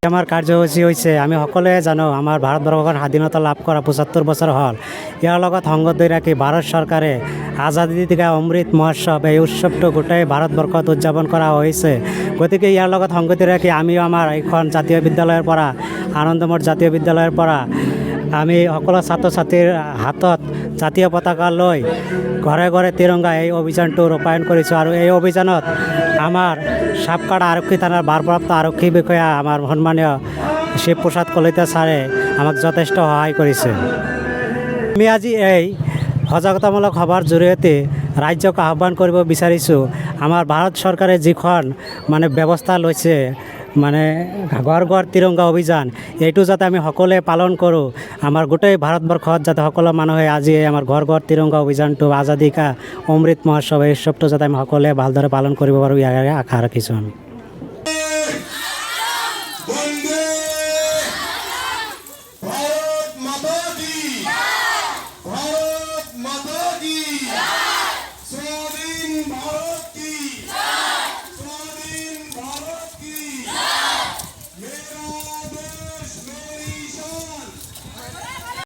আমাৰ কাৰ্যসূচী হৈছে আমি সকলোৱে জানো আমাৰ ভাৰতবৰ্ষখন স্বাধীনতা লাভ কৰা ৭৫ বছৰ হ'ল। ইয়াৰ লগত সংগত ধৰি ৰাখি ভাৰত চৰকাৰে আজাদী কা অমৃত মহোৎসৱ এই উৎসৱটো গোটেই ভাৰতবৰ্ষত উদযাপন কৰা হৈছে। গতিকে ইয়াৰ লগত সংগতি ৰাখি আমিও আমাৰ এইখন জাতীয় বিদ্যালয়ৰ পৰা আনন্দমঠ জাতীয় বিদ্যালয়ৰ পৰা আমি সকলো ছাত্ৰ ছাত্ৰীৰ হাতত জাতীয় পতাকা লৈ ঘৰে ঘৰে তিৰংগা এই অভিযানটো ৰূপায়ণ কৰিছোঁ। আৰু এই অভিযানত আমাৰ সাপকাটা আৰক্ষী থানাৰ ভাৰপ্ৰাপ্ত আৰক্ষী বিষয়া আমাৰ সন্মানীয় শিৱপ্ৰসাদ কলিতা ছাৰে আমাক যথেষ্ট সহায় কৰিছে। আমি আজি এই সজাগতামূলক সভাৰ জৰিয়তে ৰাজ্যক আহ্বান কৰিব বিচাৰিছোঁ, আমাৰ ভাৰত চৰকাৰে যিখন ব্যৱস্থা লৈছে ঘৰ ঘৰ তিৰংগা অভিযান, এইটো যাতে আমি সকলোৱে পালন কৰোঁ। আমাৰ গোটেই ভাৰতবৰ্ষত যাতে সকলো মানুহে আজি আমাৰ ঘৰ ঘৰ তিৰংগা অভিযানটো আজাদী কা অমৃত মহোৎসৱ এই উৎসৱটো যাতে আমি সকলোৱে ভালদৰে পালন কৰিব পাৰোঁ, ইয়াৰে আশা ৰাখিছোঁ আমি। भारत माता की